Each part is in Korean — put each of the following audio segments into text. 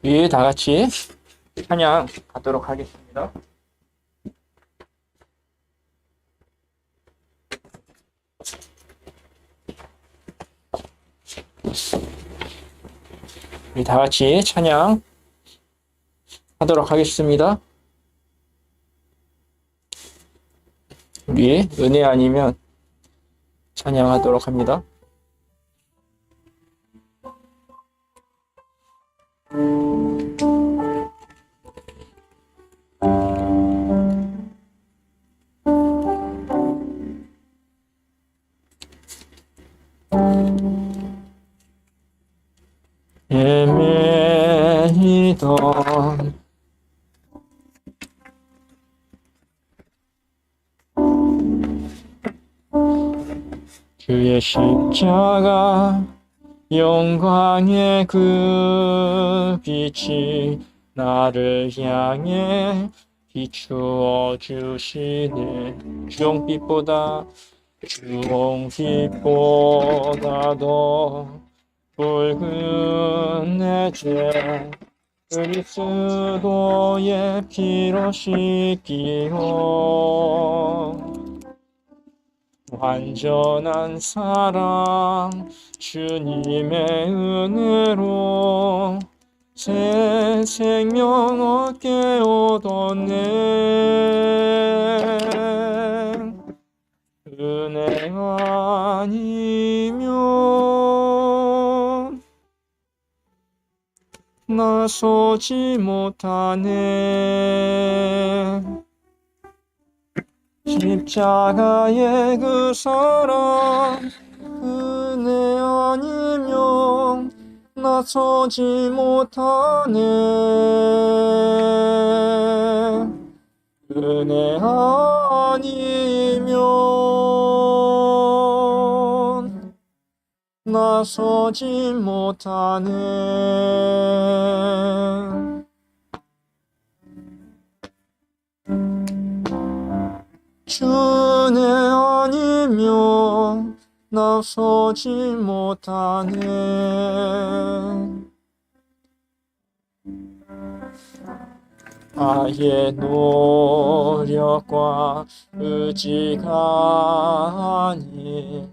우리 다 같이 찬양하도록 하겠습니다. 우리 다 같이 찬양하도록 하겠습니다. 우리 은혜 아니면 찬양하도록 합니다. 헤매이던 그의 십자가 영광의 그 빛이 나를 향해 비추어 주시네. 주홍빛보다 더 붉은 내 죄 그리스도의 피로 씻기어 완전한 사랑 주님의 은혜로 새 생명 얻게 얻었네. 은혜 아니면 나서지 못하네. 십자가의 그 사랑 은혜 아니면 나서지 못하네. 은혜 아니면 나서지 못하네. 주네 아니면 나서지 못하네. 나의 노력과 의지가 아닌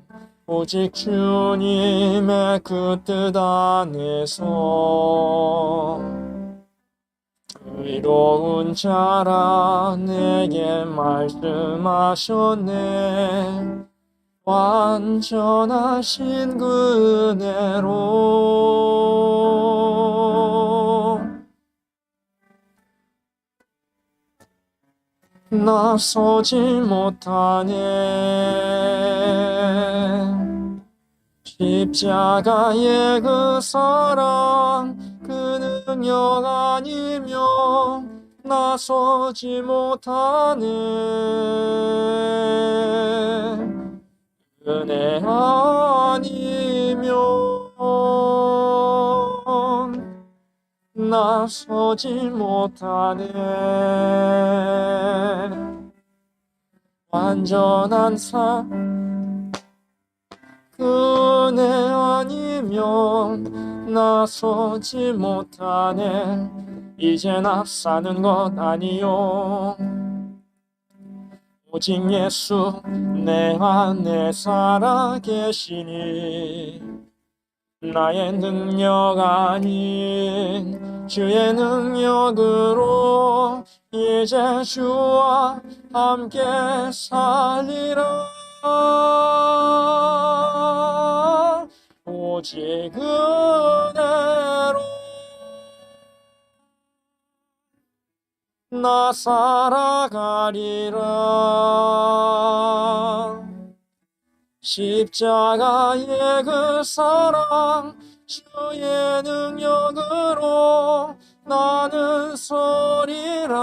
오직 주님의 그 뜻 안에서 의로운 자라 내게 말씀하셨네. 완전하신 그 은혜로 나서지 못하네. 십자가의 그 사랑 그 능력 아니면 나서지 못하네. 은혜 아니면 나서지 못하네. 완전한 은혜 아니면 나서지 못하네. 이제 나 사는 것 아니요 오직 예수 내 안에 살아 계시니 나의 능력 아닌 주의 능력으로 이제 주와 함께 살리라. 오직 은혜로 나 살아가리라. 십자가의 그 사랑 주의 능력으로 나는 서리라.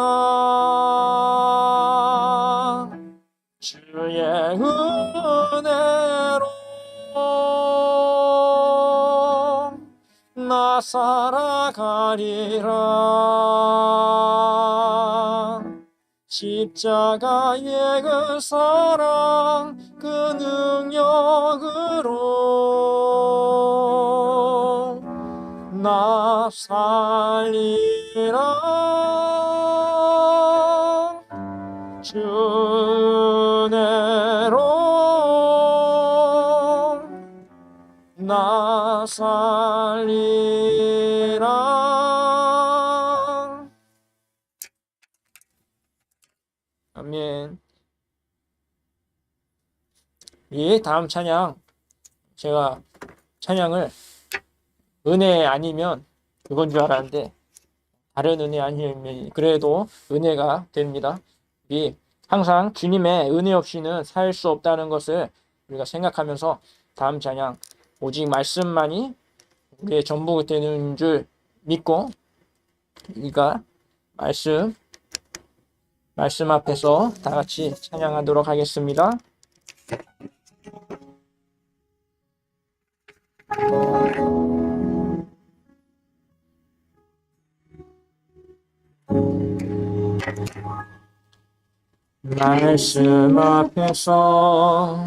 주의 은혜로 나 살아가리라. 십자가의 그 사랑 그 능력으로 나 나 살리라 주 은혜로 나 살리라. 아멘. 이 다음 찬양, 제가 찬양을 은혜 아니면 그건 줄 알았는데 다른 은혜 아니면 그래도 은혜가 됩니다. 이 항상 주님의 은혜 없이는 살 수 없다는 것을 우리가 생각하면서 다음 찬양, 오직 말씀만이 우리의 전부가 되는 줄 믿고 우리가 말씀 앞에서 다 같이 찬양하도록 하겠습니다. 말씀 앞에서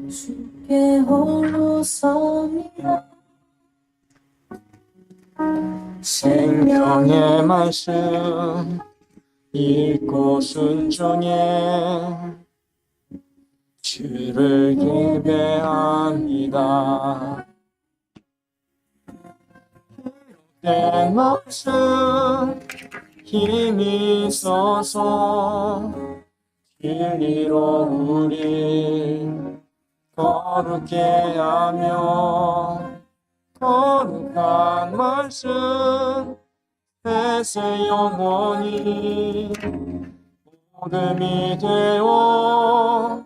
주께 홀로 섭니다. 생명의 말씀 읽고 순종해 주를 예배합니다. 내 말씀 힘이 있어서 진리로 우리 거룩게 하며 거룩한 말씀 세세 영원히 복음이 되어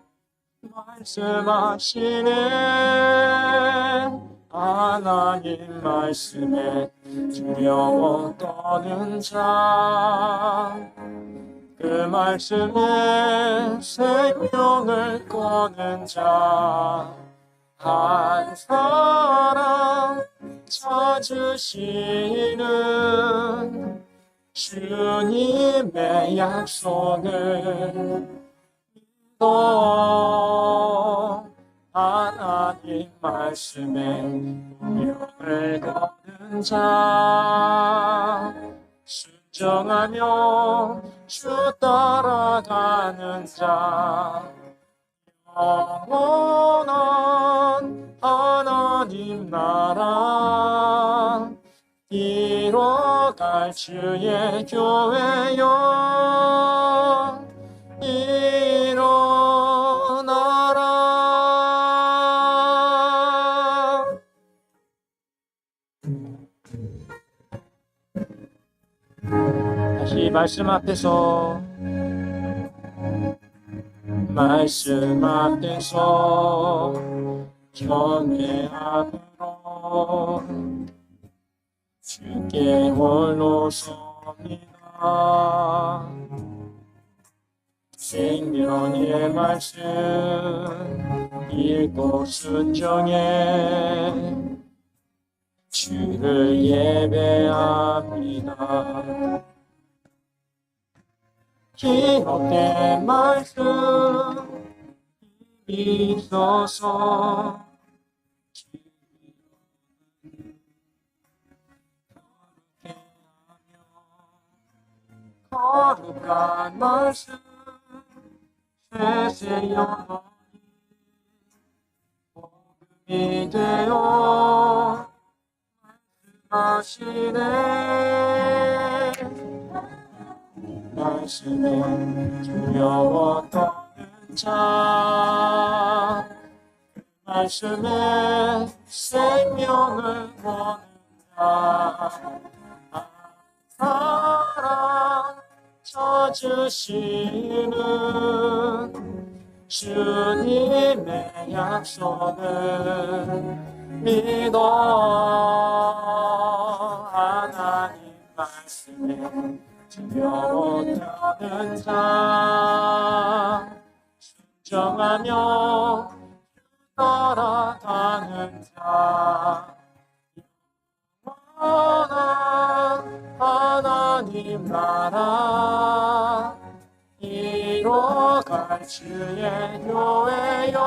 말씀하시네. 하나님 말씀에 두려워 떠는 자, 그 말씀에 생명을 거는 자, 한 사람 찾으시는 주님의 약속을 믿어 하나님 말씀에 운명을 거는 자, 순종하며 주 따라가는 자, 영원한 하나님 나라 이뤄갈 주의 교회여 일어나라. 다시 말씀 앞에서 경외함으로 주께 홀로 섭니다. 생명의 말씀 읽고 순종해 주를 예배합니다. 기록된 말씀 있어서 거룩한 말씀 세세 영원히 복음이 되어 말씀하시네. 말씀에 두려워 떠는 자, 그 말씀에 생명을 거는 자, 사랑 찾으시는 주님의 약속을 믿어 하나님 말씀에 두려워 떠는 자, 순종하며 따라가는 자, 영원한 하나님 나라 이뤄갈 주의 교회여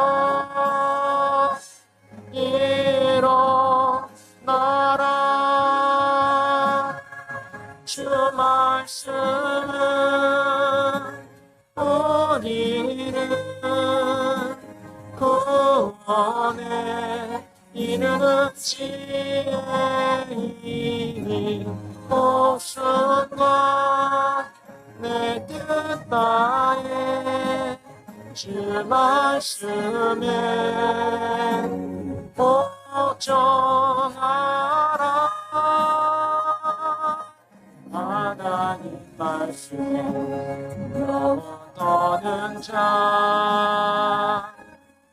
말씀은 우리는 구원에 이르는 지혜이니 목숨과 내 뜻 다해 주 말씀에 복종하라. 하나님 말씀에 영원 떠는 자,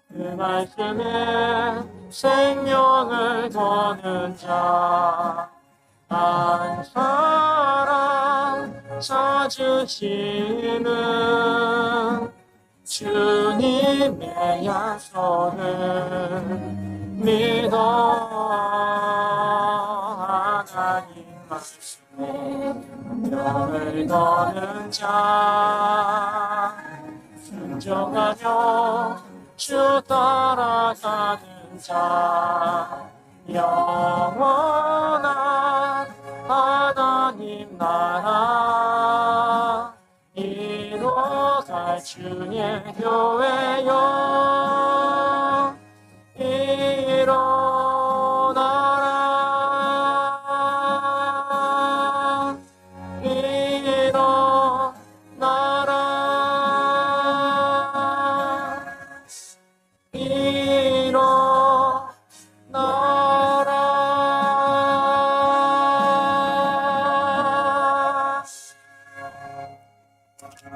그 말씀에 생명을 거는 자, 한 사람 찾으시는 주님의 약속을 믿어. 하나님 말씀에 명을 거는 자, 순종하며 주 따라가는 자, 영원한 하나님 나라 이루어갈 주의 교회여 일어나라. 일어나라. 일어나라.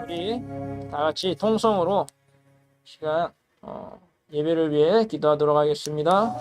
우리 다 같이 통성으로 시간 예배를 위해 기도하도록 하겠습니다.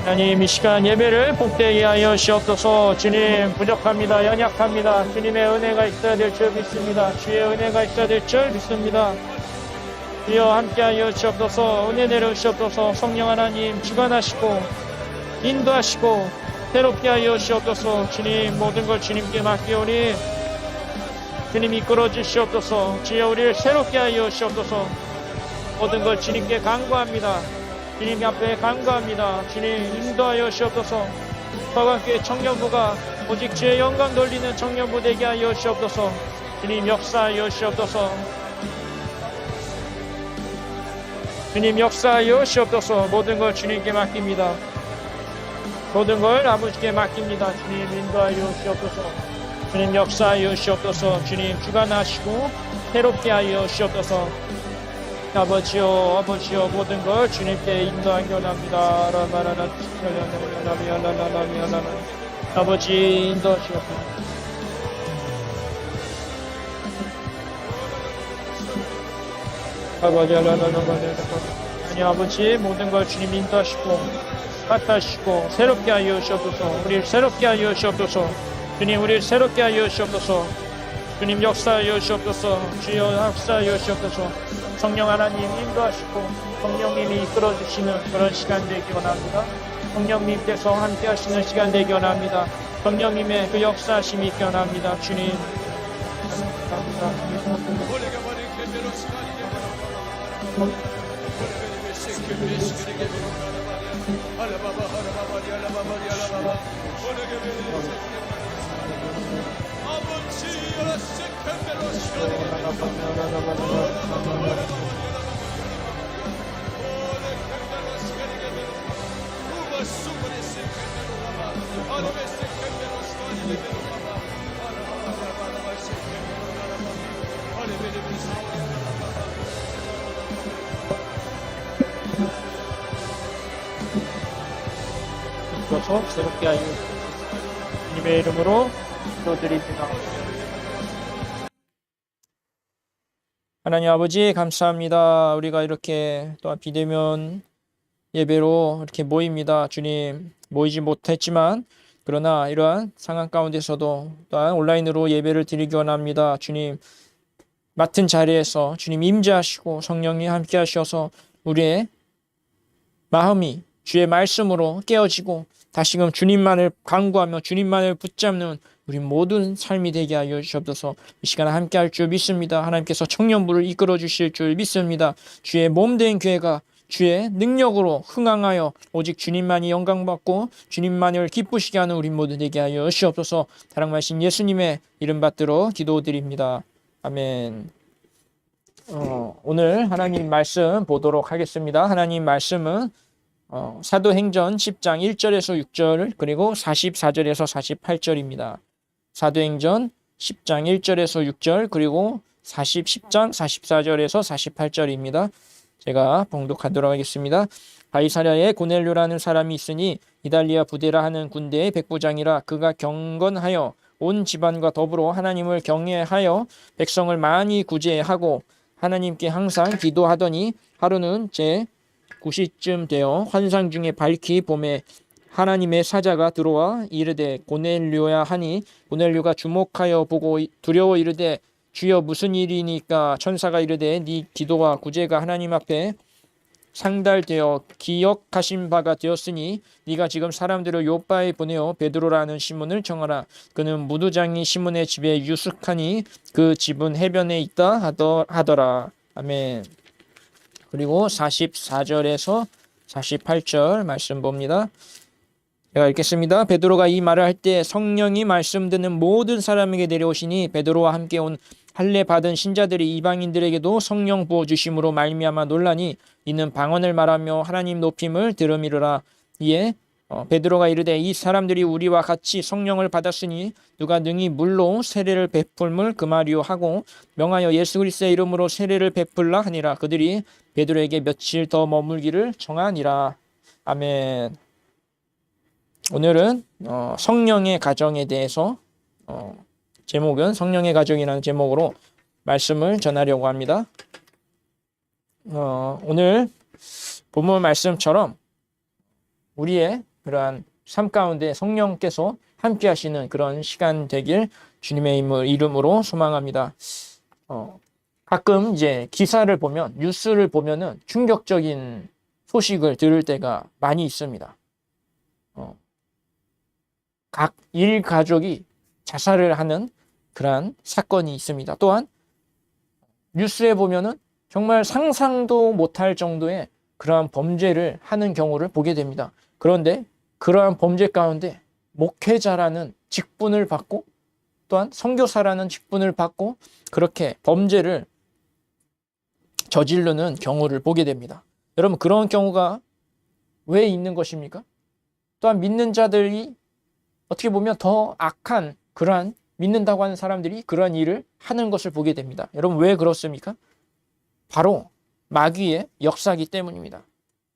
하나님, 이 시간 예배를 복되게 하여 주옵소서. 주님, 부족합니다. 연약합니다. 주님의 은혜가 있어야 될 줄 믿습니다. 주의 은혜가 있어야 될 줄 믿습니다. 주여 함께하여 주옵소서. 은혜 내려주시옵소서. 성령 하나님 주관하시고 인도하시고 새롭게 하여 주옵소서. 주님, 모든 걸 주님께 맡기오니 주님 이끌어 주시옵소서. 주여 우리를 새롭게 하여 주옵소서. 모든 걸 주님께 간구합니다. 주님 앞에 간구합니다. 주님 인도하여 주옵소서. 서강교회 청년부가 오직 주의 영광 돌리는 청년부 되게 하여 주옵소서. 주님 역사하여 주옵소서. 주님 역사하여 주옵소서. 모든 걸 주님께 맡깁니다. 모든 걸 아버지께 맡깁니다. 주님 인도하여 주옵소서. 주님 역사하여 주옵소서. 주님 주관하시고 새롭게 하여 주옵소서. 아버지여, 아버지여, 모든 걸 주님께 인도하기 원합니다. 아버지 인도하시옵소서. 아니 아버지 모든 걸 주님 인도하시고 맡아시고 새롭게 하여 주옵소서. 우리를 새롭게 하여 주옵소서. 주님 우리를 새롭게 하여 주옵소서. 주님 역사하여 주옵소서. 주여 역사하여 주옵소서. 성령 하나님 인도하시고 성령님이 이끌어주시는 그런 시간 되기 원합니다. 성령님께서 함께 하시는 시간 되기 원합니다. 성령님의 그 역사하심이 있기 원합니다. 주님 감사합니다. 이끌어서 새롭게 하여 주님의 이름으로 기도드립니다. 하나님 아버지 감사합니다. 우리가 이렇게 또한 비대면 예배로 이렇게 모입니다. 주님 모이지 못했지만 그러나 이러한 상황 가운데서도 또한 온라인으로 예배를 드리기 원합니다. 주님 맡은 자리에서 주님 임재하시고 성령이 함께 하셔서 우리의 마음이 주의 말씀으로 깨어지고 다시금 주님만을 간구하며 주님만을 붙잡는 우리 모든 삶이 되게 하여 주시옵소서. 이 시간 함께 할 줄 믿습니다. 하나님께서 청년부를 이끌어 주실 줄 믿습니다. 주의 몸된 교회가 주의 능력으로 흥황하여 오직 주님만이 영광받고 주님만을 기쁘시게 하는 우리 모두 되게 하여 주시옵소서. 사랑하신 예수님의 이름 받들어 기도드립니다. 아멘. 오늘 하나님 말씀 보도록 하겠습니다. 하나님 말씀은 사도행전 10장 1절에서 6절 그리고 44절에서 48절입니다. 사도행전 10장 1절에서 6절 그리고 10장 44절에서 48절입니다. 제가 봉독하도록 하겠습니다. 가이사랴에 고넬료라는 사람이 있으니 이달리아 부데라 하는 군대의 백부장이라. 그가 경건하여 온 집안과 더불어 하나님을 경외하여 백성을 많이 구제하고 하나님께 항상 기도하더니 하루는 제 9시쯤 되어 환상 중에 밝히 봄에 하나님의 사자가 들어와 이르되 고넬료야 하니 고넬료가 주목하여 보고 두려워 이르되 주여 무슨 일이니까. 천사가 이르되 네 기도와 구제가 하나님 앞에 상달되어 기억하신 바가 되었으니 네가 지금 사람들을 요바에 보내어 베드로라는 시몬을 청하라. 그는 무두장이 시몬의 집에 유숙하니 그 집은 해변에 있다 하더라. 아멘. 그리고 44절에서 48절 말씀 봅니다. 제가 읽겠습니다. 베드로가 이 말을 할 때 성령이 말씀 듣는 모든 사람에게 내려오시니 베드로와 함께 온 할례 받은 신자들이 이방인들에게도 성령 부어 주심으로 말미암아 놀라니 이는 방언을 말하며 하나님 높임을 들음이르라. 이에 베드로가 이르되 이 사람들이 우리와 같이 성령을 받았으니 누가 능히 물로 세례를 베풀물 금하리요 하고 명하여 예수 그리스도의 이름으로 세례를 베풀라 하니라. 그들이 베드로에게 며칠 더 머물기를 정하니라. 아멘. 오늘은 성령의 가정에 대해서 제목은 성령의 가정이라는 제목으로 말씀을 전하려고 합니다. 오늘 본문 말씀처럼 우리의 그러한 삶 가운데 성령께서 함께 하시는 그런 시간 되길 주님의 이름으로 소망합니다. 가끔 이제 기사를 보면 뉴스를 보면은 충격적인 소식을 들을 때가 많이 있습니다. 각 일가족이 자살을 하는 그러한 사건이 있습니다. 또한 뉴스에 보면은 정말 상상도 못할 정도의 그러한 범죄를 하는 경우를 보게 됩니다. 그런데 그러한 범죄 가운데 목회자라는 직분을 받고 또한 선교사라는 직분을 받고 그렇게 범죄를 저지르는 경우를 보게 됩니다. 여러분 그런 경우가 왜 있는 것입니까? 또한 믿는 자들이 어떻게 보면 더 악한 그러한 믿는다고 하는 사람들이 그러한 일을 하는 것을 보게 됩니다. 여러분 왜 그렇습니까? 바로 마귀의 역사이기 때문입니다.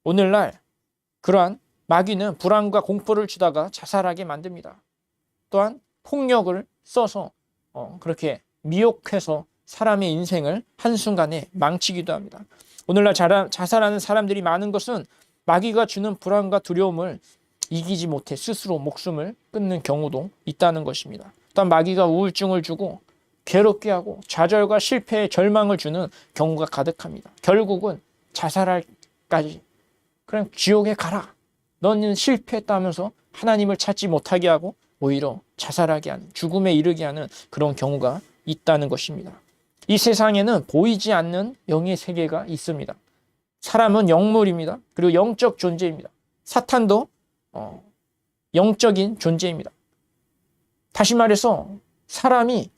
오늘날 그러한 마귀는 불안과 공포를 주다가 자살하게 만듭니다. 또한 폭력을 써서 그렇게 미혹해서 사람의 인생을 한순간에 망치기도 합니다. 오늘날 자살하는 사람들이 많은 것은 마귀가 주는 불안과 두려움을 이기지 못해 스스로 목숨을 끊는 경우도 있다는 것입니다. 또한 마귀가 우울증을 주고 괴롭게 하고 좌절과 실패에 절망을 주는 경우가 가득합니다. 결국은 자살할까지 그냥 지옥에 가라. 너는 실패했다면서 하나님을 찾지 못하게 하고 오히려 자살하게 하는, 죽음에 이르게 하는 그런 경우가 있다는 것입니다. 이 세상에는 보이지 않는 영의 세계가 있습니다. 사람은 영물입니다. 그리고 영적 존재입니다. 사탄도 영적인 존재입니다. 다시 말해서 사람이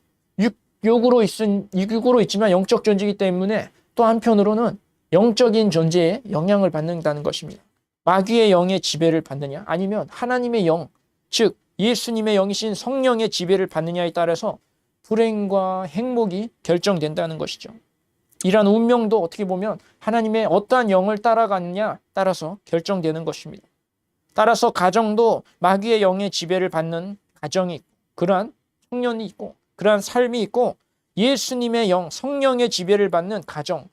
육으로 있지만 영적 존재이기 때문에 또 한편으로는 영적인 존재에 영향을 받는다는 것입니다. 마귀의 영의 지배를 받느냐 아니면 하나님의 영, 즉 예수님의 영이신 성령의 지배를 받느냐에 따라서 불행과 행복이 결정된다는 것이죠. 이러한 운명도 어떻게 보면 하나님의 어떠한 영을 따라가느냐 따라서 결정되는 것입니다. 따라서 가정도 마귀의 영의 지배를 받는 가정이 있고 그러한 청년이 있고 그러한 삶이 있고 예수님의 영, 성령의 지배를 받는 가정,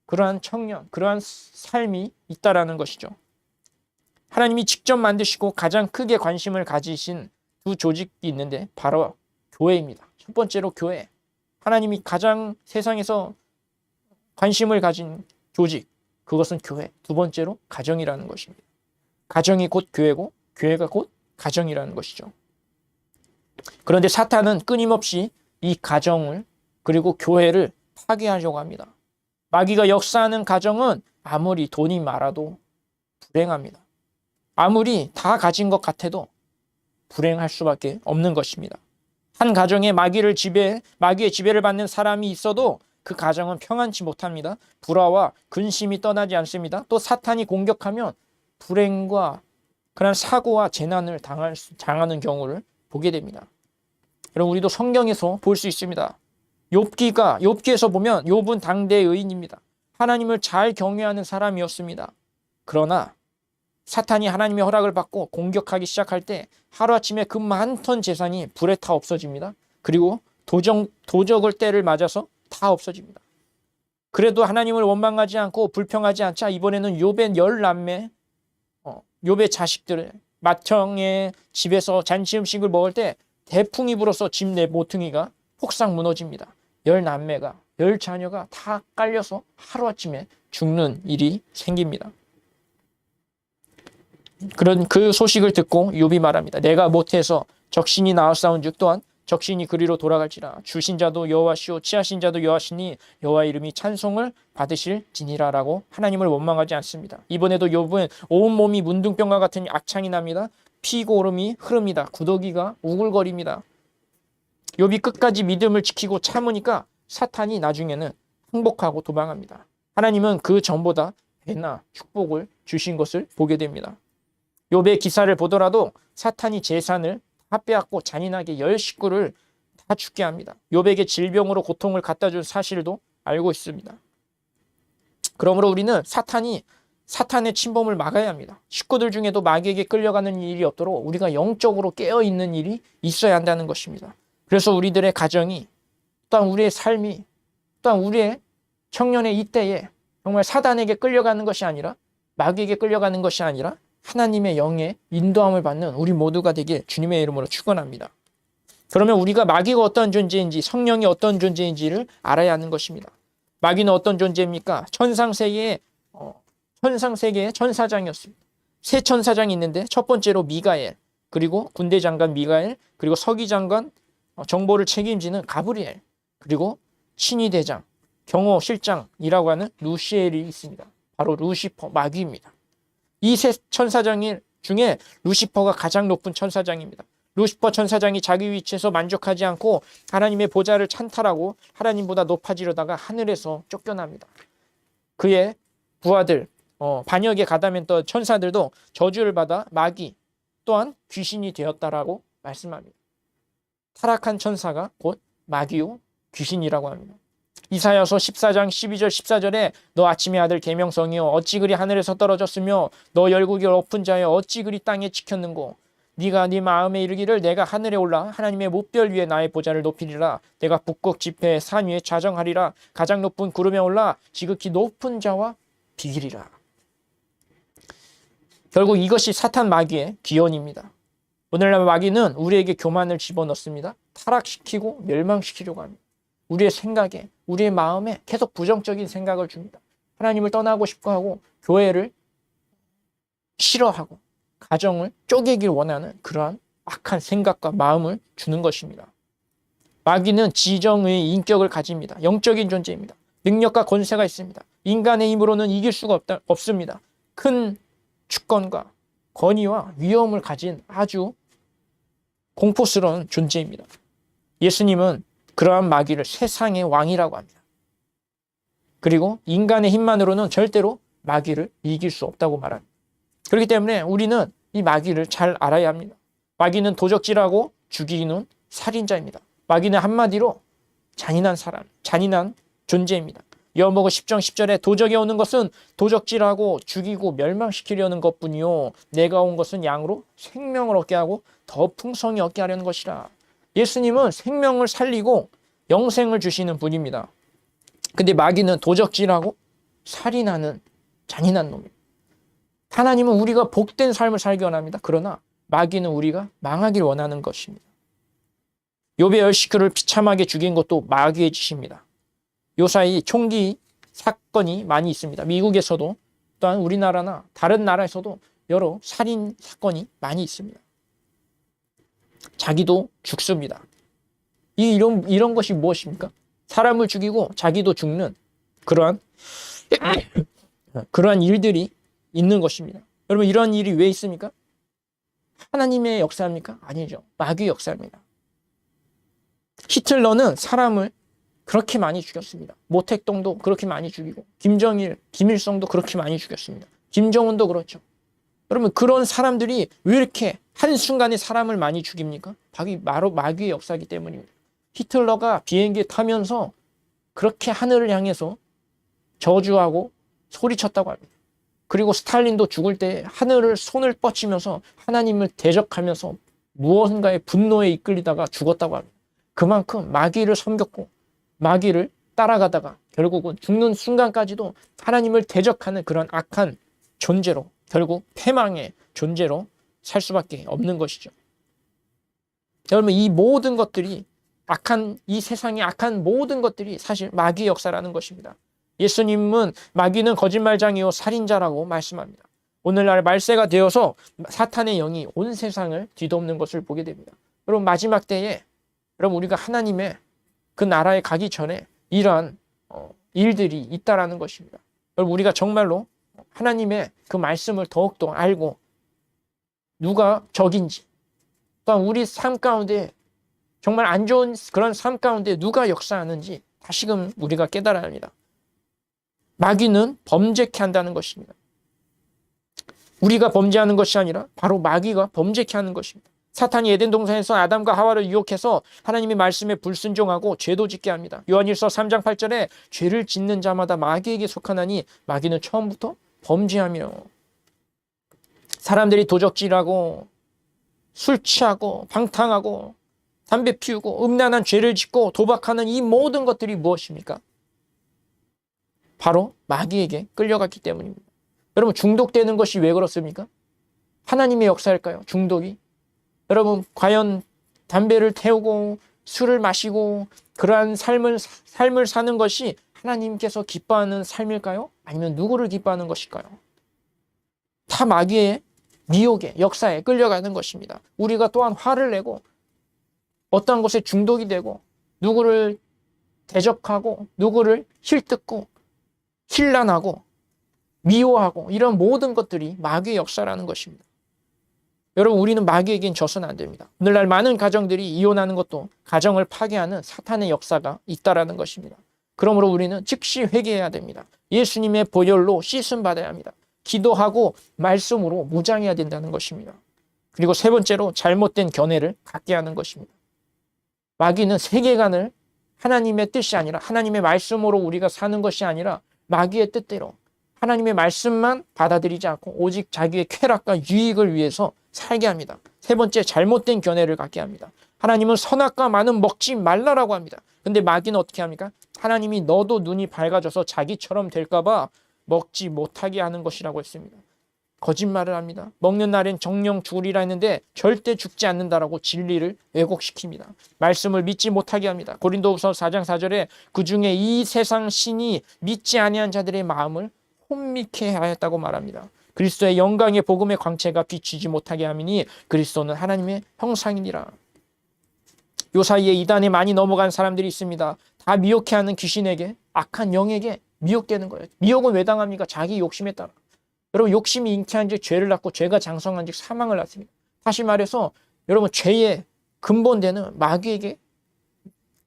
그러한 청년, 그러한 삶이 있다라는 것이죠. 하나님이 직접 만드시고 가장 크게 관심을 가지신 두 조직이 있는데 바로 교회입니다. 첫 번째로 교회. 하나님이 가장 세상에서 관심을 가진 조직, 그것은 교회. 두 번째로 가정이라는 것입니다. 가정이 곧 교회고 교회가 곧 가정이라는 것이죠. 그런데 사탄은 끊임없이 이 가정을 그리고 교회를 파괴하려고 합니다. 마귀가 역사하는 가정은 아무리 돈이 많아도 불행합니다. 아무리 다 가진 것 같아도 불행할 수밖에 없는 것입니다. 한 가정에 마귀의 지배를 받는 사람이 있어도 그 가정은 평안치 못합니다. 불화와 근심이 떠나지 않습니다. 또 사탄이 공격하면 불행과 그런 사고와 재난을 당하는 경우를 보게 됩니다. 여러분, 우리도 성경에서 볼 수 있습니다. 욥기에서 보면 욥은 당대의 의인입니다. 하나님을 잘 경외하는 사람이었습니다. 그러나 사탄이 하나님의 허락을 받고 공격하기 시작할 때 하루아침에 그 많던 재산이 불에 타 없어집니다. 그리고 도적을 때를 맞아서 다 없어집니다. 그래도 하나님을 원망하지 않고 불평하지 않자 이번에는 욥의 10남매, 욥의 자식들 맏형의 집에서 잔치 음식을 먹을 때 대풍이 불어서 집 내 모퉁이가 폭삭 무너집니다. 10남매가 10자녀가 다 깔려서 하루아침에 죽는 일이 생깁니다. 그런 그 소식을 듣고 욥이 말합니다. 내가 못해서 적신이 나아싸운즉 또한 적신이 그리로 돌아갈지라. 주신 자도 여호와시오 취하신 자도 여호와시니 여호와의 이름이 찬송을 받으실지니라라고 하나님을 원망하지 않습니다. 이번에도 욥은 온몸이 문둥병과 같은 악창이 납니다. 피고름이 흐릅니다. 구더기가 우글거립니다. 욥이 끝까지 믿음을 지키고 참으니까 사탄이 나중에는 항복하고 도망합니다. 하나님은 그 전보다 배나 축복을 주신 것을 보게 됩니다. 욥의 기사를 보더라도 사탄이 재산을 다 빼앗고 잔인하게 10식구를 다 죽게 합니다. 욥에게 질병으로 고통을 갖다 준 사실도 알고 있습니다. 그러므로 우리는 사탄의 침범을 막아야 합니다. 식구들 중에도 마귀에게 끌려가는 일이 없도록 우리가 영적으로 깨어있는 일이 있어야 한다는 것입니다. 그래서 우리들의 가정이 또한 우리의 삶이 또한 우리의 청년의 이때에 정말 사단에게 끌려가는 것이 아니라 마귀에게 끌려가는 것이 아니라 하나님의 영의 인도함을 받는 우리 모두가 되길 주님의 이름으로 축원합니다. 그러면 우리가 마귀가 어떤 존재인지 성령이 어떤 존재인지를 알아야 하는 것입니다. 마귀는 어떤 존재입니까? 천상세계의 천사장이었습니다. 세 천사장이 있는데 첫 번째로 미가엘, 그리고 군대 장관 미가엘, 그리고 서기 장관 정보를 책임지는 가브리엘, 그리고 친위대장, 경호실장이라고 하는 루시엘이 있습니다. 바로 루시퍼, 마귀입니다. 이 세 천사장 중에 루시퍼가 가장 높은 천사장입니다. 루시퍼 천사장이 자기 위치에서 만족하지 않고 하나님의 보좌를 찬탈하고 하나님보다 높아지려다가 하늘에서 쫓겨납니다. 그의 부하들, 반역에 가담했던 천사들도 저주를 받아 마귀 또한 귀신이 되었다라고 말씀합니다. 타락한 천사가 곧 마귀요 귀신이라고 합니다. 이사야서 14장 12절 14절에 너 아침의 아들 계명성이여 어찌 그리 하늘에서 떨어졌으며 너 열국이 높은 자여 어찌 그리 땅에 지켰는고 네가 네 마음에 이르기를 내가 하늘에 올라 하나님의 목별 위에 나의 보좌를 높이리라 내가 북극 지폐 산 위에 좌정하리라 가장 높은 구름에 올라 지극히 높은 자와 비기리라. 결국 이것이 사탄 마귀의 기원입니다. 오늘날 마귀는 우리에게 교만을 집어넣습니다. 타락시키고 멸망시키려고 합니다. 우리의 생각에, 우리의 마음에 계속 부정적인 생각을 줍니다. 하나님을 떠나고 싶어하고 교회를 싫어하고 가정을 쪼개길 원하는 그러한 악한 생각과 마음을 주는 것입니다. 마귀는 지정의 인격을 가집니다. 영적인 존재입니다. 능력과 권세가 있습니다. 인간의 힘으로는 이길 수가 없습니다. 큰 주권과 권위와 위엄을 가진 아주 공포스러운 존재입니다. 예수님은 그러한 마귀를 세상의 왕이라고 합니다. 그리고 인간의 힘만으로는 절대로 마귀를 이길 수 없다고 말합니다. 그렇기 때문에 우리는 이 마귀를 잘 알아야 합니다. 마귀는 도적질하고 죽이는 살인자입니다. 마귀는 한마디로 잔인한 사람, 잔인한 존재입니다. 요한복음 10장 10절에 도적이 오는 것은 도적질하고 죽이고 멸망시키려는 것뿐이요 내가 온 것은 양으로 생명을 얻게 하고 더 풍성히 얻게 하려는 것이라. 예수님은 생명을 살리고 영생을 주시는 분입니다. 근데 마귀는 도적질하고 살인하는 잔인한 놈입니다. 하나님은 우리가 복된 삶을 살기 원합니다. 그러나 마귀는 우리가 망하길 원하는 것입니다. 욥의 10식구를 비참하게 죽인 것도 마귀의 짓입니다. 요사이 총기 사건이 많이 있습니다. 미국에서도 또한 우리나라나 다른 나라에서도 여러 살인 사건이 많이 있습니다. 자기도 죽습니다. 이런 것이 무엇입니까? 사람을 죽이고 자기도 죽는 그러한 일들이 있는 것입니다. 여러분 이러한 일이 왜 있습니까? 하나님의 역사입니까? 아니죠. 마귀의 역사입니다. 히틀러는 사람을 그렇게 많이 죽였습니다. 모택동도 그렇게 많이 죽이고 김정일, 김일성도 그렇게 많이 죽였습니다. 김정은도 그렇죠. 여러분 그런 사람들이 왜 이렇게 한순간에 사람을 많이 죽입니까? 바로 마귀의 역사이기 때문입니다. 히틀러가 비행기에 타면서 그렇게 하늘을 향해서 저주하고 소리쳤다고 합니다. 그리고 스탈린도 죽을 때 하늘을 손을 뻗치면서 하나님을 대적하면서 무언가의 분노에 이끌리다가 죽었다고 합니다. 그만큼 마귀를 섬겼고 마귀를 따라가다가 결국은 죽는 순간까지도 하나님을 대적하는 그런 악한 존재로 결국 패망의 존재로 살 수밖에 없는 것이죠. 여러분 이 모든 것들이 이 세상의 악한 모든 것들이 사실 마귀의 역사라는 것입니다. 예수님은 마귀는 거짓말장이요 살인자라고 말씀합니다. 오늘날 말세가 되어서 사탄의 영이 온 세상을 뒤덮는 것을 보게 됩니다. 여러분 마지막 때에 여러분 우리가 하나님의 그 나라에 가기 전에 이러한 일들이 있다라는 것입니다. 여러분 우리가 정말로 하나님의 그 말씀을 더욱더 알고 누가 적인지 또한 우리 삶 가운데 정말 안 좋은 그런 삶 가운데 누가 역사하는지 다시금 우리가 깨달아야 합니다. 마귀는 범죄케 한다는 것입니다. 우리가 범죄하는 것이 아니라 바로 마귀가 범죄케 하는 것입니다. 사탄이 에덴 동산에서 아담과 하와를 유혹해서 하나님의 말씀에 불순종하고 죄도 짓게 합니다. 요한일서 3장 8절에 죄를 짓는 자마다 마귀에게 속하나니 마귀는 처음부터 범죄하며 사람들이 도적질하고 술 취하고 방탕하고 담배 피우고 음란한 죄를 짓고 도박하는 이 모든 것들이 무엇입니까? 바로 마귀에게 끌려갔기 때문입니다. 여러분 중독되는 것이 왜 그렇습니까? 하나님의 역사일까요? 중독이? 여러분 과연 담배를 태우고 술을 마시고 그러한 삶을 사는 것이 하나님께서 기뻐하는 삶일까요? 아니면 누구를 기뻐하는 것일까요? 다 마귀의 미혹의 역사에 끌려가는 것입니다. 우리가 또한 화를 내고 어떠한 것에 중독이 되고 누구를 대적하고 누구를 힐뜯고 힐난하고 미워하고 이런 모든 것들이 마귀의 역사라는 것입니다. 여러분 우리는 마귀에겐 져서는 안 됩니다. 오늘날 많은 가정들이 이혼하는 것도 가정을 파괴하는 사탄의 역사가 있다라는 것입니다. 그러므로 우리는 즉시 회개해야 됩니다. 예수님의 보혈로 씻음 받아야 합니다. 기도하고 말씀으로 무장해야 된다는 것입니다. 그리고 세 번째로 잘못된 견해를 갖게 하는 것입니다. 마귀는 세계관을 하나님의 뜻이 아니라 하나님의 말씀으로 우리가 사는 것이 아니라 마귀의 뜻대로 하나님의 말씀만 받아들이지 않고 오직 자기의 쾌락과 유익을 위해서 살게 합니다. 세 번째, 잘못된 견해를 갖게 합니다. 하나님은 선악과 많은 먹지 말라라고 합니다. 근데 마귀는 어떻게 합니까? 하나님이 너도 눈이 밝아져서 자기처럼 될까 봐 먹지 못하게 하는 것이라고 했습니다. 거짓말을 합니다. 먹는 날엔 정령 죽으리라 했는데 절대 죽지 않는다라고 진리를 왜곡시킵니다. 말씀을 믿지 못하게 합니다. 고린도후서 4장 4절에 그중에 이 세상 신이 믿지 아니한 자들의 마음을 혼미케 하였다고 말합니다. 그리스도의 영광의 복음의 광채가 비추지 못하게 함이니 그리스도는 하나님의 형상이니라. 요 사이에 이단에 많이 넘어간 사람들이 있습니다. 다 미혹해하는 귀신에게, 악한 영에게 미혹되는 거예요. 미혹은 왜 당합니까? 자기 욕심에 따라. 여러분, 욕심이 잉태한 즉 죄를 낳고 죄가 장성한 즉 사망을 낳습니다. 다시 말해서 여러분, 죄의 근본되는 마귀에게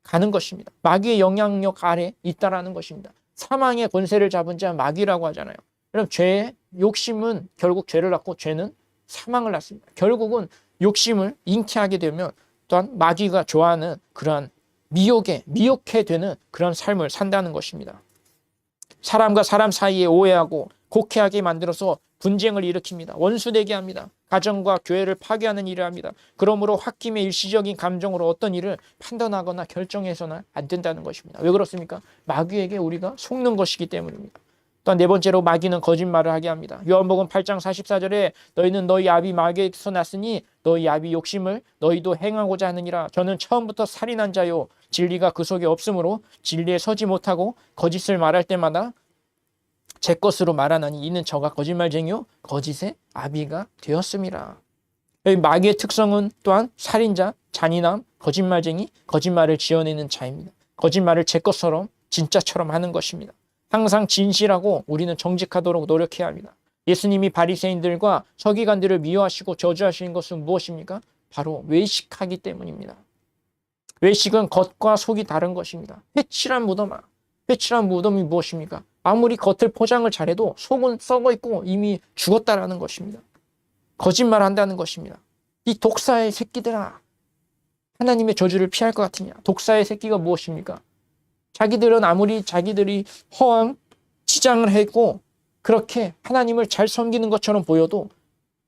가는 것입니다. 마귀의 영향력 아래 있다라는 것입니다. 사망의 권세를 잡은 자 마귀라고 하잖아요. 여러분, 죄의 욕심은 결국 죄를 낳고 죄는 사망을 낳습니다. 결국은 욕심을 잉태하게 되면 또한 마귀가 좋아하는 그러한 미혹해 되는 그런 삶을 산다는 것입니다. 사람과 사람 사이에 오해하고 곡해하게 만들어서 분쟁을 일으킵니다. 원수되게 합니다. 가정과 교회를 파괴하는 일을 합니다. 그러므로 홧김에 일시적인 감정으로 어떤 일을 판단하거나 결정해서는 안 된다는 것입니다. 왜 그렇습니까? 마귀에게 우리가 속는 것이기 때문입니다. 또한 네 번째로 마귀는 거짓말을 하게 합니다. 요한복음 8장 44절에 너희는 너희 아비 마귀에게서 났으니 너희 아비 욕심을 너희도 행하고자 하느니라. 저는 처음부터 살인한 자요 진리가 그 속에 없으므로 진리에 서지 못하고 거짓을 말할 때마다 제 것으로 말하나니 이는 저가 거짓말쟁이요 거짓의 아비가 되었음이라. 마귀의 특성은 또한 살인자, 잔인함, 거짓말쟁이, 거짓말을 지어내는 자입니다. 거짓말을 제 것처럼 진짜처럼 하는 것입니다. 항상 진실하고 우리는 정직하도록 노력해야 합니다. 예수님이 바리새인들과 서기관들을 미워하시고 저주하시는 것은 무엇입니까? 바로 외식하기 때문입니다. 외식은 겉과 속이 다른 것입니다. 회칠한 무덤아. 회칠한 무덤이 무엇입니까? 아무리 겉을 포장을 잘해도 속은 썩어 있고 이미 죽었다라는 것입니다. 거짓말한다는 것입니다. 이 독사의 새끼들아, 하나님의 저주를 피할 것 같으냐? 독사의 새끼가 무엇입니까? 자기들은 아무리 자기들이 허황 치장을 했고 그렇게 하나님을 잘 섬기는 것처럼 보여도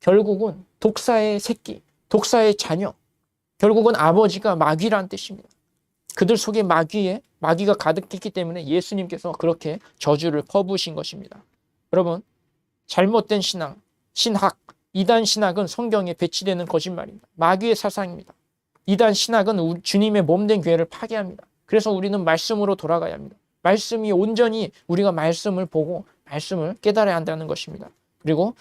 결국은 독사의 새끼, 독사의 자녀, 결국은 아버지가 마귀란 뜻입니다. 그들 속에 마귀가 가득했기 때문에 예수님께서 그렇게 저주를 퍼부으신 것입니다. 여러분, 잘못된 신앙, 신학, 이단 신학은 성경에 배치되는 거짓말입니다. 마귀의 사상입니다. 이단 신학은 주님의 몸된 교회를 파괴합니다. 그래서 우리는 말씀으로 돌아가야 합니다. 말씀이 온전히 우리가 말씀을 보고 말씀을 깨달아야 한다는 것입니다. 그리고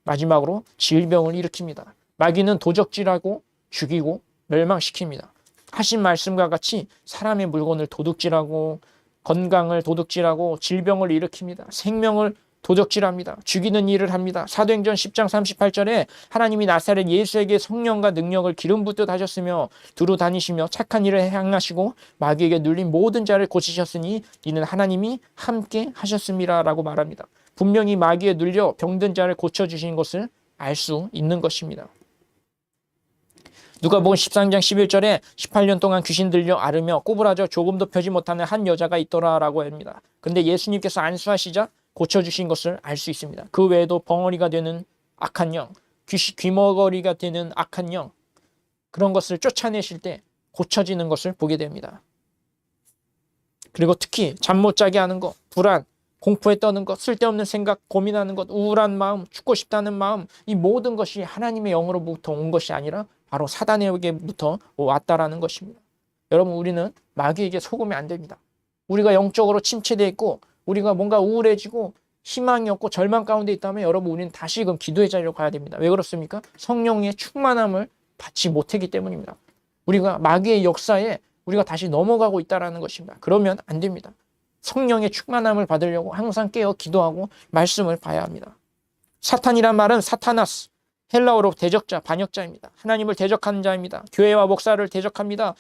마지막으로 질병을 일으킵니다. 마귀는 도적질하고 죽이고 멸망시킵니다. 하신 말씀과 같이 사람의 물건을 도둑질하고 건강을 도둑질하고 질병을 일으킵니다. 생명을 도적질합니다. 죽이는 일을 합니다. 사도행전 10장 38절에 하나님이 나사렛 예수에게 성령과 능력을 기름 붓듯 하셨으며 두루 다니시며 착한 일을 행하시고 마귀에게 눌린 모든 자를 고치셨으니 이는 하나님이 함께 하셨습니다 라고 말합니다. 분명히 마귀에 눌려 병든 자를 고쳐주신 것을 알 수 있는 것입니다. 누가복음 13장 11절에 18년 동안 귀신 들려 앓으며 꼬부라져 조금도 펴지 못하는 한 여자가 있더라라고 합니다. 근데 예수님께서 안수하시자 고쳐주신 것을 알 수 있습니다. 그 외에도 벙어리가 되는 악한 영, 귀머거리가 되는 악한 영, 그런 것을 쫓아내실 때 고쳐지는 것을 보게 됩니다. 그리고 특히 잠 못 자게 하는 것, 불안, 공포에 떠는 것, 쓸데없는 생각, 고민하는 것, 우울한 마음, 죽고 싶다는 마음, 이 모든 것이 하나님의 영으로부터 온 것이 아니라 바로 사단에게부터 왔다라는 것입니다. 여러분, 우리는 마귀에게 속으면 안 됩니다. 우리가 영적으로 침체되어 있고 우리가 뭔가 우울해지고 희망이 없고 절망 가운데 있다면 여러분, 우리는 다시금 기도의 자리로 가야 됩니다. 왜 그렇습니까? 성령의 충만함을 받지 못했기 때문입니다. 우리가 마귀의 역사에 우리가 다시 넘어가고 있다는 것입니다. 그러면 안 됩니다. 성령의 충만함을 받으려고 항상 깨어 기도하고 말씀을 봐야 합니다. 사탄이란 말은 사타나스, 헬라어로 대적자, 반역자입니다. 하나님을 대적하는 자입니다. 교회와 목사를 대적합니다.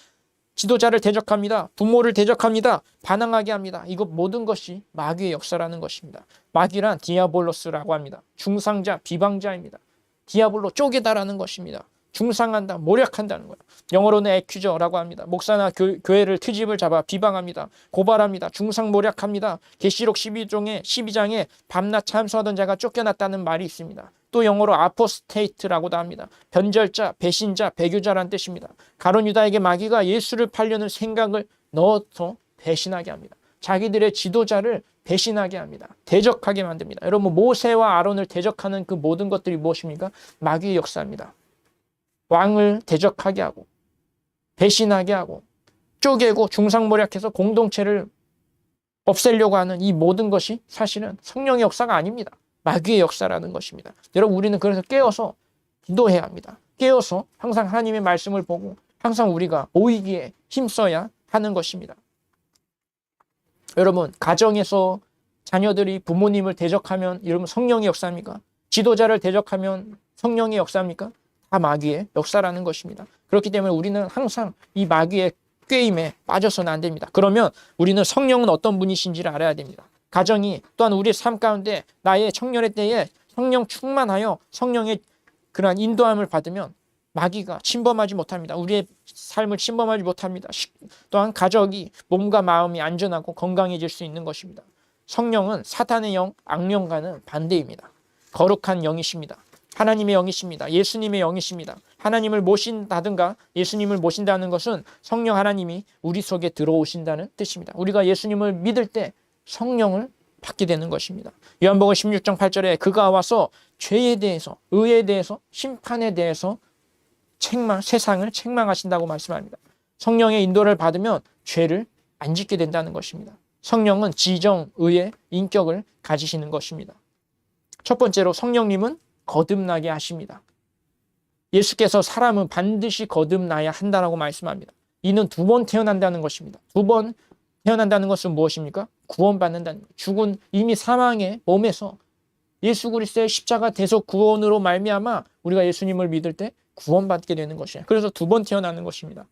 지도자를 대적합니다. 부모를 대적합니다. 반항하게 합니다. 이것 모든 것이 마귀의 역사라는 것입니다. 마귀란 디아볼로스라고 합니다. 중상자, 비방자입니다. 디아볼로 쪼개다라는 것입니다. 중상한다, 모략한다는 거예요. 영어로는 accuser라고 합니다. 목사나 교회를 트집을 잡아 비방합니다. 고발합니다. 중상모략합니다. 계시록 12장에 밤낮 참소하던 자가 쫓겨났다는 말이 있습니다. 또 영어로 아포스테이트라고도 합니다. 변절자, 배신자, 배교자란 뜻입니다. 가룟 유다에게 마귀가 예수를 팔려는 생각을 넣어서 배신하게 합니다. 자기들의 지도자를 배신하게 합니다. 대적하게 만듭니다. 여러분, 모세와 아론을 대적하는 그 모든 것들이 무엇입니까? 마귀의 역사입니다. 왕을 대적하게 하고 배신하게 하고 쪼개고 중상모략해서 공동체를 없애려고 하는 이 모든 것이 사실은 성령의 역사가 아닙니다. 마귀의 역사라는 것입니다. 여러분, 우리는 그래서 깨어서 기도해야 합니다. 깨어서 항상 하나님의 말씀을 보고 항상 우리가 모이기에 힘써야 하는 것입니다. 여러분, 가정에서 자녀들이 부모님을 대적하면 여러분 성령의 역사입니까? 지도자를 대적하면 성령의 역사입니까? 다 마귀의 역사라는 것입니다. 그렇기 때문에 우리는 항상 이 마귀의 꾀임에 빠져서는 안 됩니다. 그러면 우리는 성령은 어떤 분이신지를 알아야 됩니다. 가정이 또한 우리의 삶 가운데 나의 청년의 때에 성령 충만하여 성령의 그러한 인도함을 받으면 마귀가 침범하지 못합니다. 우리의 삶을 침범하지 못합니다. 또한 가족이 몸과 마음이 안전하고 건강해질 수 있는 것입니다. 성령은 사탄의 영, 악령과는 반대입니다. 거룩한 영이십니다. 하나님의 영이십니다. 예수님의 영이십니다. 하나님을 모신다든가 예수님을 모신다는 것은 성령 하나님이 우리 속에 들어오신다는 뜻입니다. 우리가 예수님을 믿을 때 성령을 받게 되는 것입니다. 요한복음 16장 8절에 그가 와서 죄에 대해서, 의에 대해서, 심판에 대해서 세상을 책망하신다고 말씀합니다. 성령의 인도를 받으면 죄를 안 짓게 된다는 것입니다. 성령은 지정, 의의 인격을 가지시는 것입니다. 첫 번째로 성령님은 거듭나게 하십니다. 예수께서 사람은 반드시 거듭나야 한다라고 말씀합니다. 이는 두 번 태어난다는 것입니다. 두 번 태어난다는 것은 무엇입니까? 구원받는다는 것. 죽은 이미 사망의 몸에서 예수 그리스도의 십자가 대속 구원으로 말미암아 우리가 예수님을 믿을 때 구원받게 되는 것이에요. 그래서 두 번 태어나는 것입니다.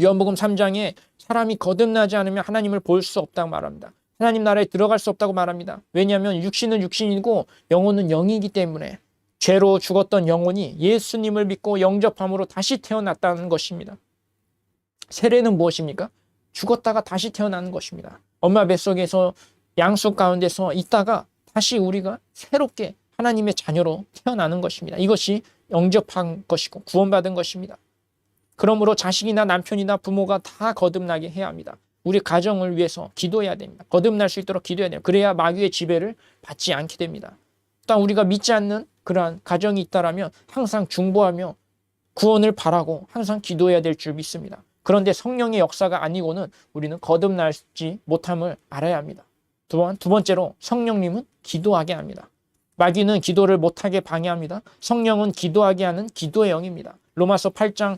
요한복음 3장에 사람이 거듭나지 않으면 하나님을 볼 수 없다고 말합니다. 하나님 나라에 들어갈 수 없다고 말합니다. 왜냐하면 육신은 육신이고 영혼은 영이기 때문에 죄로 죽었던 영혼이 예수님을 믿고 영접함으로 다시 태어났다는 것입니다. 세례는 무엇입니까? 죽었다가 다시 태어나는 것입니다. 엄마 뱃속에서 양속 가운데서 있다가 다시 우리가 새롭게 하나님의 자녀로 태어나는 것입니다. 이것이 영접한 것이고 구원받은 것입니다. 그러므로 자식이나 남편이나 부모가 다 거듭나게 해야 합니다. 우리 가정을 위해서 기도해야 됩니다. 거듭날 수 있도록 기도해야 돼요. 그래야 마귀의 지배를 받지 않게 됩니다. 또 우리가 믿지 않는 그러한 가정이 있다라면 항상 중보하며 구원을 바라고 항상 기도해야 될 줄 믿습니다. 그런데 성령의 역사가 아니고는 우리는 거듭날지 못함을 알아야 합니다. 또한 두 번째로 성령님은 기도하게 합니다. 마귀는 기도를 못하게 방해합니다. 성령은 기도하게 하는 기도의 영입니다. 로마서 8장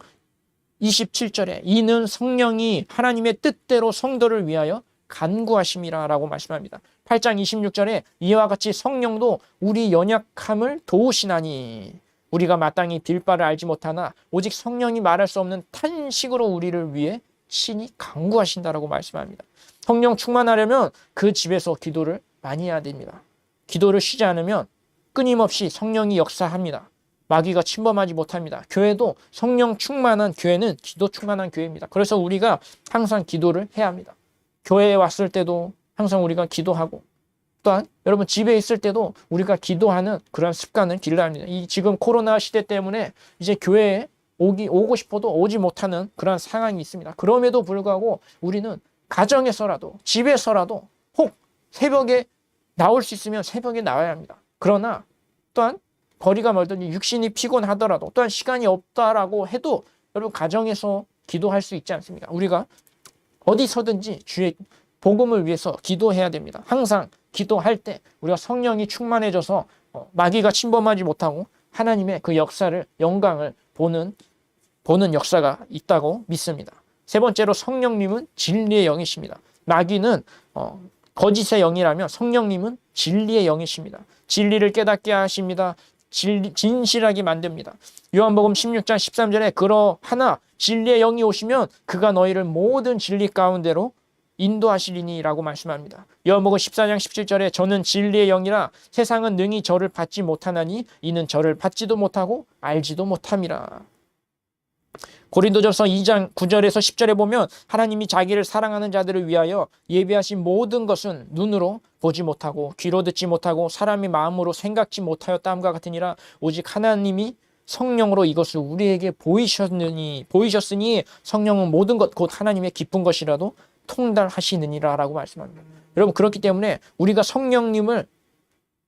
27절에 이는 성령이 하나님의 뜻대로 성도를 위하여 간구하심이라 라고 말씀합니다. 8장 26절에 이와 같이 성령도 우리 연약함을 도우시나니 우리가 마땅히 빌 바를 알지 못하나 오직 성령이 말할 수 없는 탄식으로 우리를 위해 친히 간구하신다라고 말씀합니다. 성령 충만하려면 그 집에서 기도를 많이 해야 됩니다. 기도를 쉬지 않으면 끊임없이 성령이 역사합니다. 마귀가 침범하지 못합니다. 교회도 성령 충만한 교회는 기도 충만한 교회입니다. 그래서 우리가 항상 기도를 해야 합니다. 교회에 왔을 때도 항상 우리가 기도하고 또한 여러분 집에 있을 때도 우리가 기도하는 그런 습관을 길러야 합니다. 이 지금 코로나 시대 때문에 이제 교회에 오고 싶어도 오지 못하는 그런 상황이 있습니다. 그럼에도 불구하고 우리는 가정에서라도 집에서라도 혹 새벽에 나올 수 있으면 새벽에 나와야 합니다. 그러나 또한 거리가 멀든지 육신이 피곤하더라도 또한 시간이 없다라고 해도 여러분 가정에서 기도할 수 있지 않습니까? 우리가 어디서든지 주의 복음을 위해서 기도해야 됩니다. 항상 기도할 때 우리가 성령이 충만해져서 마귀가 침범하지 못하고 하나님의 그 역사를 영광을 보는 역사가 있다고 믿습니다. 세 번째로 성령님은 진리의 영이십니다. 마귀는 거짓의 영이라면 성령님은 진리의 영이십니다. 진리를 깨닫게 하십니다. 진실하게 만듭니다. 요한복음 16장 13절에 그러하나 진리의 영이 오시면 그가 너희를 모든 진리 가운데로 인도하시리니라고 말씀합니다. 요한복음 14장 17절에 저는 진리의 영이라 세상은 능히 저를 받지 못하나니 이는 저를 받지도 못하고 알지도 못함이라. 고린도전서 2장 9절에서 10절에 보면 하나님이 자기를 사랑하는 자들을 위하여 예비하신 모든 것은 눈으로 보지 못하고 귀로 듣지 못하고 사람이 마음으로 생각지 못하였다함과 같으니라. 오직 하나님이 성령으로 이것을 우리에게 보이셨으니 성령은 모든 것 곧 하나님의 깊은 것이라도 통달하시느니라 라고 말씀합니다. 여러분, 그렇기 때문에 우리가 성령님을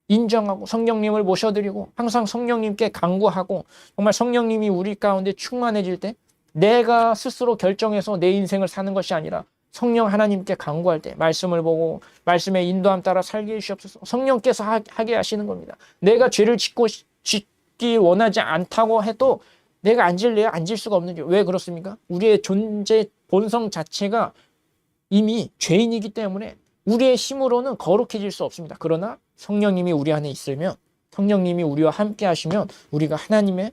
인정하고 성령님을 모셔드리고 항상 성령님께 간구하고 정말 성령님이 우리 가운데 충만해질 때 내가 스스로 결정해서 내 인생을 사는 것이 아니라 성령 하나님께 간구할 때 말씀을 보고 말씀의 인도함 따라 살게 해주시옵소서. 성령께서 하게 하시는 겁니다. 내가 죄를 짓기 원하지 않다고 해도 내가 앉을래야 앉을 수가 없는 게 왜 그렇습니까? 우리의 존재 본성 자체가 이미 죄인이기 때문에 우리의 힘으로는 거룩해질 수 없습니다. 그러나 성령님이 우리 안에 있으면, 성령님이 우리와 함께 하시면 우리가 하나님의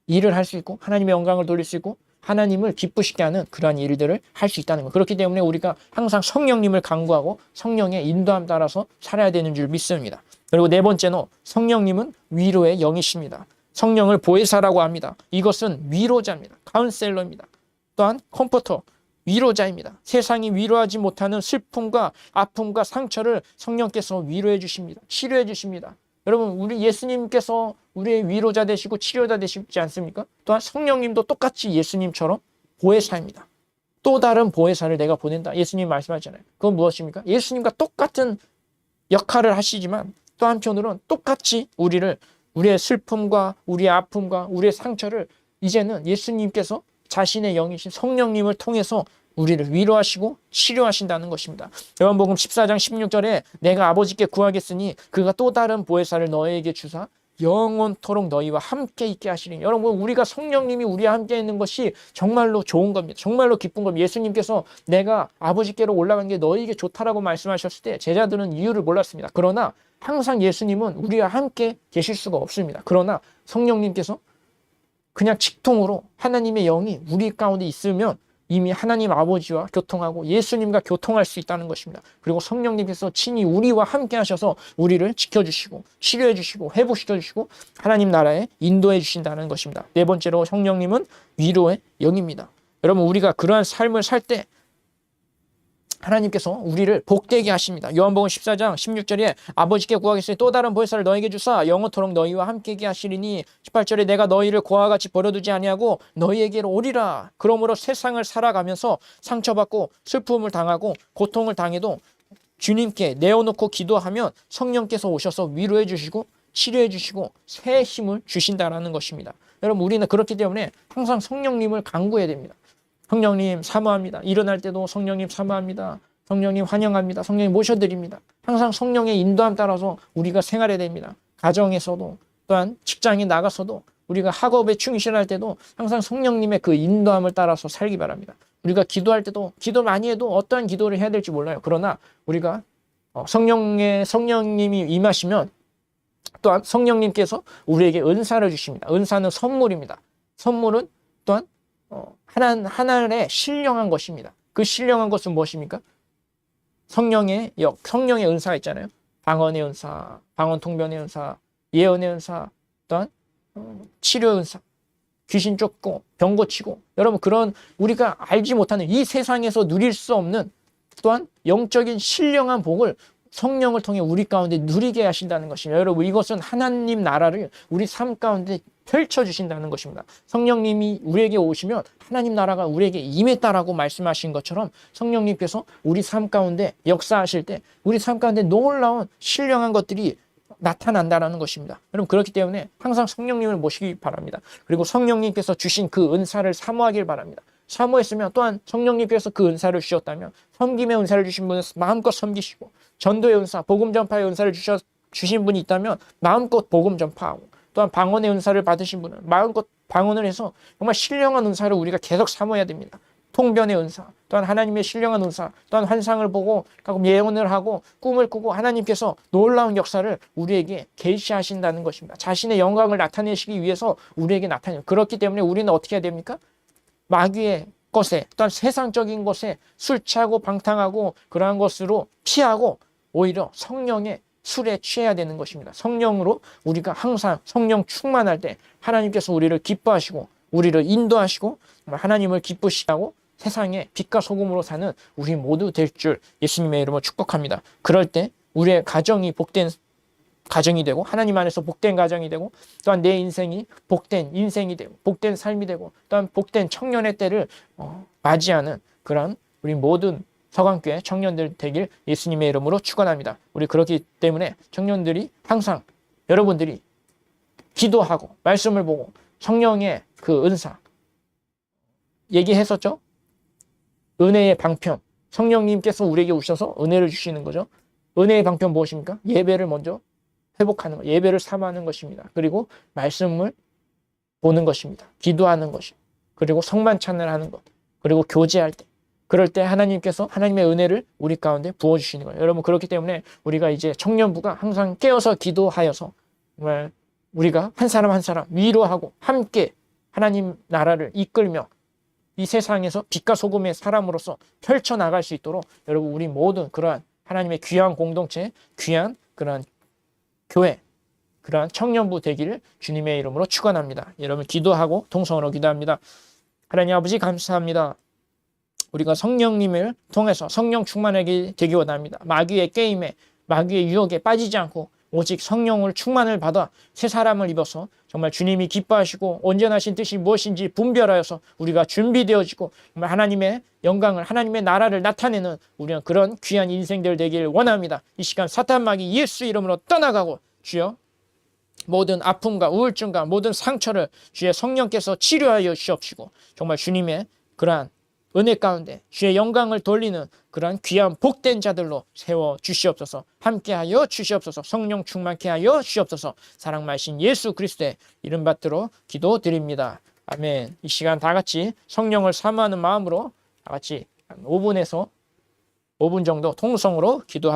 일을 할 수 있고 하나님의 영광을 돌릴 수 있고 하나님을 기쁘시게 하는 그러한 일들을 할 수 있다는 것. 그렇기 때문에 우리가 항상 성령님을 간구하고 성령의 인도함 따라서 살아야 되는 줄 믿습니다. 그리고 네 번째로 성령님은 위로의 영이십니다. 성령을 보혜사라고 합니다. 이것은 위로자입니다. 카운셀러입니다. 또한 컴포터, 위로자입니다. 세상이 위로하지 못하는 슬픔과 아픔과 상처를 성령께서 위로해 주십니다. 치료해 주십니다. 여러분, 우리 예수님께서 우리의 위로자 되시고 치료자 되시지 않습니까? 또한 성령님도 똑같이 예수님처럼 보혜사입니다. 또 다른 보혜사를 내가 보낸다. 예수님 말씀하잖아요. 그건 무엇입니까? 예수님과 똑같은 역할을 하시지만 또 한편으로는 똑같이 우리의 슬픔과 우리의 아픔과 우리의 상처를 이제는 예수님께서 자신의 영이신 성령님을 통해서 우리를 위로하시고 치료하신다는 것입니다. 요한복음 14장 16절에 내가 아버지께 구하겠으니 그가 또 다른 보혜사를 너희에게 주사 영원토록 너희와 함께 있게 하시리니. 여러분, 우리가 성령님이 우리와 함께 있는 것이 정말로 좋은 겁니다. 정말로 기쁜 겁니다. 예수님께서 내가 아버지께로 올라간 게 너희에게 좋다라고 말씀하셨을 때 제자들은 이유를 몰랐습니다. 그러나 항상 예수님은 우리와 함께 계실 수가 없습니다. 그러나 성령님께서 그냥 직통으로 하나님의 영이 우리 가운데 있으면 이미 하나님 아버지와 교통하고 예수님과 교통할 수 있다는 것입니다. 그리고 성령님께서 친히 우리와 함께 하셔서 우리를 지켜주시고 치료해 주시고 회복시켜 주시고 하나님 나라에 인도해 주신다는 것입니다. 네 번째로 성령님은 위로의 영입니다. 여러분, 우리가 그러한 삶을 살 때 하나님께서 우리를 복되게 하십니다. 요한복음 14장 16절에 아버지께 구하겠으니 또 다른 보혜사를 너에게 주사 영원토록 너희와 함께하게 하시리니. 18절에 내가 너희를 고아와 같이 버려두지 아니하고 너희에게로 오리라. 그러므로 세상을 살아가면서 상처받고 슬픔을 당하고 고통을 당해도 주님께 내어놓고 기도하면 성령께서 오셔서 위로해 주시고 치료해 주시고 새 힘을 주신다는 것입니다. 여러분, 우리는 그렇기 때문에 항상 성령님을 간구해야 됩니다. 성령님 사모합니다. 일어날 때도 성령님 사모합니다. 성령님 환영합니다. 성령님 모셔드립니다. 항상 성령의 인도함 따라서 우리가 생활해야 됩니다. 가정에서도 또한 직장에 나가서도 우리가 학업에 충실할 때도 항상 성령님의 그 인도함을 따라서 살기 바랍니다. 우리가 기도할 때도 기도 많이 해도 어떠한 기도를 해야 될지 몰라요. 그러나 우리가 성령님이 임하시면 또한 성령님께서 우리에게 은사를 주십니다. 은사는 선물입니다. 선물은 또한 하나님의 신령한 것입니다. 그 신령한 것은 무엇입니까? 성령의 은사가 있잖아요. 방언의 은사, 방언 통변의 은사, 예언의 은사, 또한 치료 은사, 귀신 쫓고 병 고치고. 여러분, 그런 우리가 알지 못하는 이 세상에서 누릴 수 없는 또한 영적인 신령한 복을 성령을 통해 우리 가운데 누리게 하신다는 것입니다. 여러분, 이것은 하나님 나라를 우리 삶 가운데 펼쳐주신다는 것입니다. 성령님이 우리에게 오시면 하나님 나라가 우리에게 임했다라고 말씀하신 것처럼 성령님께서 우리 삶 가운데 역사하실 때 우리 삶 가운데 놀라운 신령한 것들이 나타난다는 것입니다. 여러분, 그렇기 때문에 항상 성령님을 모시기 바랍니다. 그리고 성령님께서 주신 그 은사를 사모하길 바랍니다. 사모했으면 또한 성령님께서 그 은사를 주셨다면 섬김의 은사를 주신 분은 마음껏 섬기시고 전도의 은사, 복음 전파의 은사를 주신 분이 있다면 마음껏 복음 전파하고 또한 방언의 은사를 받으신 분은 마음껏 방언을 해서 정말 신령한 은사를 우리가 계속 사모해야 됩니다. 통변의 은사, 또한 하나님의 신령한 은사, 또한 환상을 보고 예언을 하고 꿈을 꾸고 하나님께서 놀라운 역사를 우리에게 계시하신다는 것입니다. 자신의 영광을 나타내시기 위해서 우리에게 나타내요. 그렇기 때문에 우리는 어떻게 해야 됩니까? 마귀의 것에 또한 세상적인 것에 술 취하고 방탕하고 그러한 것으로 피하고 오히려 성령의 술에 취해야 되는 것입니다. 성령으로 우리가 항상 성령 충만할 때 하나님께서 우리를 기뻐하시고 우리를 인도하시고 하나님을 기쁘시게 하고 세상에 빛과 소금으로 사는 우리 모두 될 줄 예수님의 이름으로 축복합니다. 그럴 때 우리의 가정이 복된 가정이 되고 하나님 안에서 복된 가정이 되고 또한 내 인생이 복된 인생이 되고 복된 삶이 되고 또한 복된 청년의 때를 맞이하는 그런 우리 모든 서강교회 청년들 되길 예수님의 이름으로 축원합니다. 우리 그렇기 때문에 청년들이 항상 여러분들이 기도하고 말씀을 보고 성령의 그 은사 얘기했었죠. 은혜의 방편 성령님께서 우리에게 오셔서 은혜를 주시는 거죠. 은혜의 방편 무엇입니까? 예배를 먼저 회복하는 것, 예배를 사모하는 것입니다. 그리고 말씀을 보는 것입니다. 기도하는 것, 그리고 성만찬을 하는 것, 그리고 교제할 때, 그럴 때 하나님께서 하나님의 은혜를 우리 가운데 부어주시는 거예요. 여러분 그렇기 때문에 우리가 이제 청년부가 항상 깨어서 기도하여서 정말 우리가 한 사람 한 사람 위로하고 함께 하나님 나라를 이끌며 이 세상에서 빛과 소금의 사람으로서 펼쳐나갈 수 있도록 여러분 우리 모든 그러한 하나님의 귀한 공동체, 귀한 그러한 교회, 그러한 청년부 되기를 주님의 이름으로 축원합니다. 여러분 기도하고 통성으로 기도합니다. 하나님 아버지 감사합니다. 우리가 성령님을 통해서 성령 충만하게 되기 원합니다. 마귀의 게임에 마귀의 유혹에 빠지지 않고 오직 성령을 충만을 받아 새 사람을 입어서 정말 주님이 기뻐하시고 온전하신 뜻이 무엇인지 분별하여서 우리가 준비되어지고 정말 하나님의 영광을 하나님의 나라를 나타내는 우리는 그런 귀한 인생들 되기를 원합니다. 이 시간 사탄 마귀 예수 이름으로 떠나가고 주여 모든 아픔과 우울증과 모든 상처를 주의 성령께서 치료하여 주시옵시고 정말 주님의 그러한 은혜 가운데 주의 영광을 돌리는 그러한 귀한 복된 자들로 세워 주시옵소서. 함께하여 주시옵소서. 성령 충만케 하여 주시옵소서. 사랑 마신 예수 그리스도의 이름 받들어 기도드립니다. 아멘. 이 시간 다 같이 성령을 사모하는 마음으로 다 같이 5분에서 5분 정도 통성으로 기도하도록